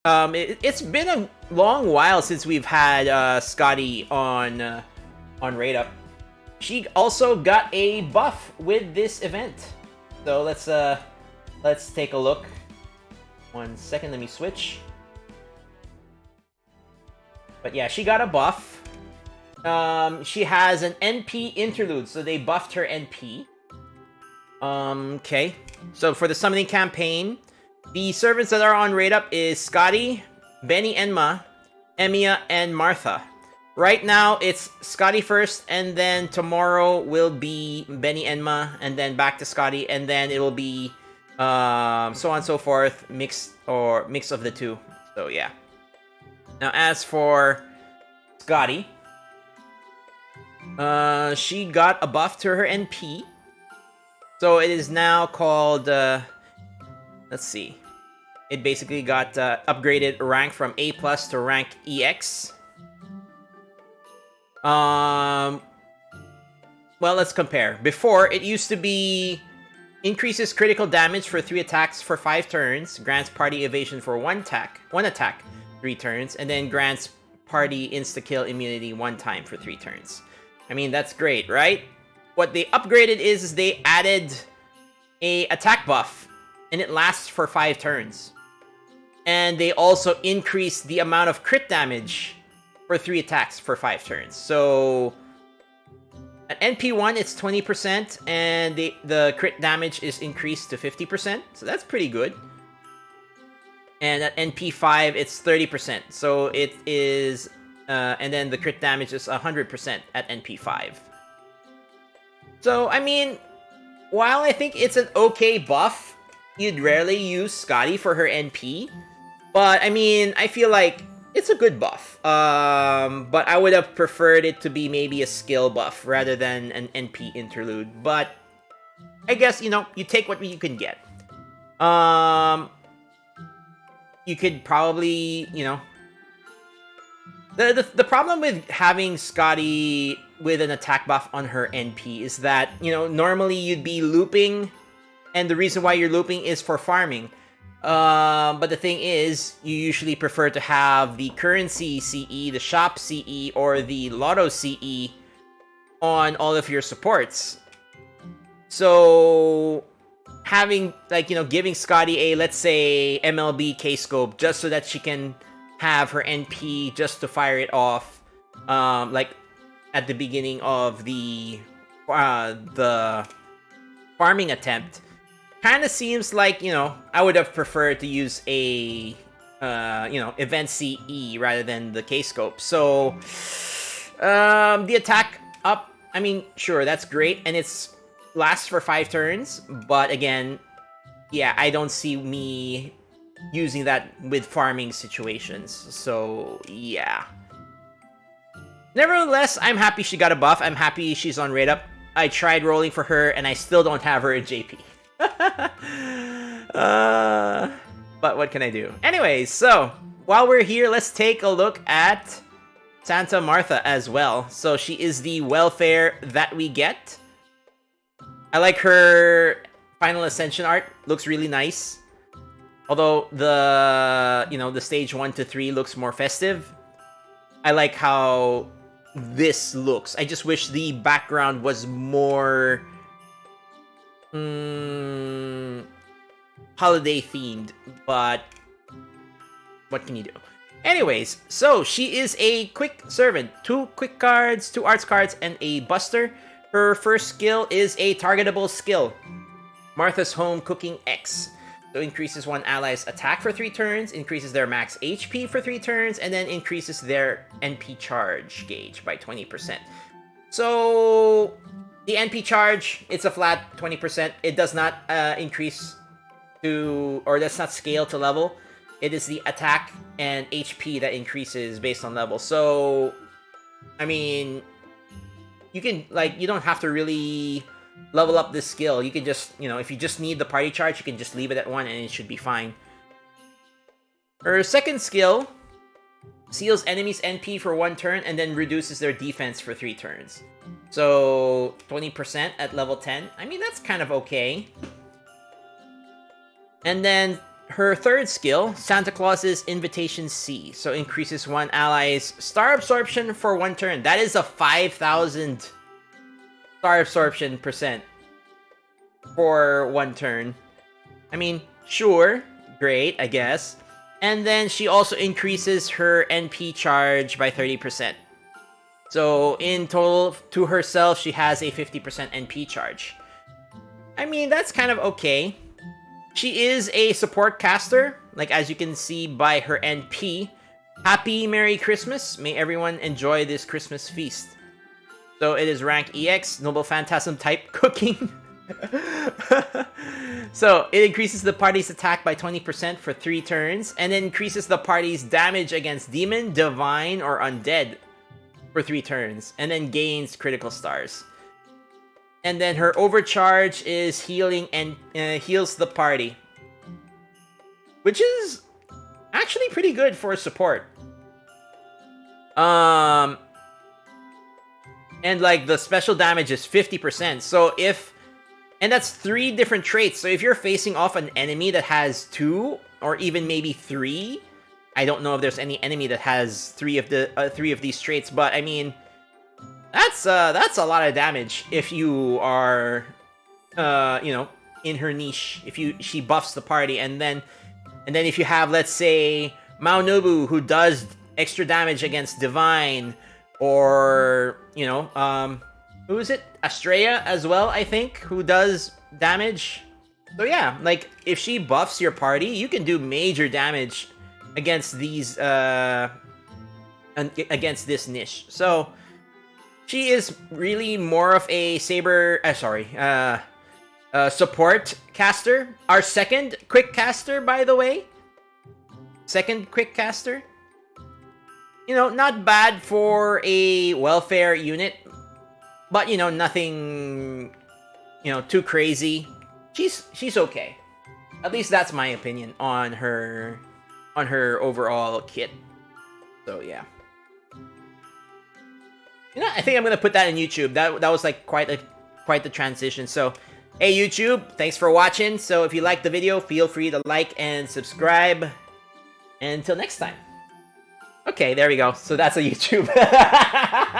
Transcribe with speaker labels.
Speaker 1: It's been a long while since we've had Skadi on Raid Up. She also got a buff with this event, so let's take a look. 1 second, let me switch. But yeah, she got a buff. She has an NP interlude, so they buffed her NP. Okay. So for the summoning campaign, the servants that are on Raid Up is Skadi, Benny Enma, Emiya, and Martha. Right now, it's Skadi first, and then tomorrow will be Benny Enma, and then back to Skadi, and then it will be so on and so forth, mix of the two. So yeah. Now as for Skadi, she got a buff to her NP. So it is now called, let's see. It basically got upgraded rank from A+ to rank EX. Well, let's compare. Before, it used to be increases critical damage for 3 attacks for 5 turns, grants party evasion for 1 attack, 3 turns, and then grants party insta-kill immunity 1 time for 3 turns. I mean, that's great, right? What they upgraded is they added a attack buff, and it lasts for 5 turns. And they also increased the amount of crit damage for 3 attacks for 5 turns. So at NP1, it's 20%, and the crit damage is increased to 50%. So that's pretty good. And at NP5, it's 30%. So it is, and then the crit damage is 100% at NP5. So, I mean, while I think it's an okay buff, you'd rarely use Skadi for her NP. But, I mean, I feel like it's a good buff. But I would have preferred it to be maybe a skill buff rather than an NP interlude. But I guess, you know, you take what you can get. You could probably, you know... The problem with having Skadi with an attack buff on her NP is that, you know, normally you'd be looping, and the reason why you're looping is for farming. But the thing is, you usually prefer to have the currency CE, the shop CE, or the lotto CE on all of your supports. So having, like, you know, giving Skadi a, let's say, MLB K-scope just so that she can have her NP just to fire it off, like at the beginning of the farming attempt, kind of seems like, you know, I would have preferred to use a, you know, event CE rather than the K-scope. So, the attack up, I mean, sure, that's great, and it's lasts for 5 turns, but again, yeah, I don't see me using that with farming situations. So, yeah. Nevertheless, I'm happy she got a buff. I'm happy she's on Raid Up. I tried rolling for her, and I still don't have her in JP. But what can I do? Anyways, so, while we're here, let's take a look at Santa Martha as well. So, she is the welfare that we get. I like her Final Ascension art. Looks really nice. Although the, you know, the stage 1 to 3 looks more festive. I like how this looks. I just wish the background was more holiday themed, but what can you do? Anyways, so she is a quick servant. 2 quick cards, 2 arts cards, and a buster. Her first skill is a targetable skill. Martha's Home Cooking X. So increases one ally's attack for 3 turns, increases their max HP for 3 turns, and then increases their NP charge gauge by 20%. So the NP charge, it's a flat 20%. It does not increase to, or does not scale to level. It is the attack and HP that increases based on level. So, I mean, you can, like, you don't have to really level up this skill. You can just, you know, if you just need the party charge, you can just leave it at 1 and it should be fine. Her second skill seals enemies NP for 1 turn and then reduces their defense for 3 turns. So 20% at level 10. I mean, that's kind of okay. And then her third skill, Santa Claus's Invitation C. So increases one ally's star absorption for 1 turn. That is a 5,000 star absorption percent for 1 turn. I mean, sure, great, I guess. And then she also increases her NP charge by 30%. So in total, to herself, she has a 50% NP charge. I mean, that's kind of okay. She is a support caster, like as you can see by her NP. Happy Merry Christmas. May everyone enjoy this Christmas feast. So it is rank EX, Noble Phantasm type cooking. So it increases the party's attack by 20% for 3 turns, and then increases the party's damage against demon, divine, or undead for 3 turns, and then gains critical stars. And then her overcharge is healing and heals the party, which is actually pretty good for support. And like the special damage is 50%. So and that's 3 different traits. So if you're facing off an enemy that has 2 or even maybe 3, I don't know if there's any enemy that has 3 of these traits, but I mean, that's a lot of damage if you are, you know, in her niche. If she buffs the party, and then if you have, let's say, Maonobu, who does extra damage against divine, or you know, who is it? Astrea as well, I think, who does damage. So yeah, like if she buffs your party, you can do major damage against these against this niche. So she is really more of a support caster. Our second quick caster, by the way. Second quick caster. You know, not bad for a welfare unit, but you know, nothing, you know, too crazy. She's okay. At least that's my opinion on her overall kit. So yeah. You know, I think I'm gonna put that in YouTube. That was like quite the transition. So, hey YouTube, thanks for watching. So if you liked the video, feel free to like and subscribe. And until next time. Okay, there we go. So that's a YouTube.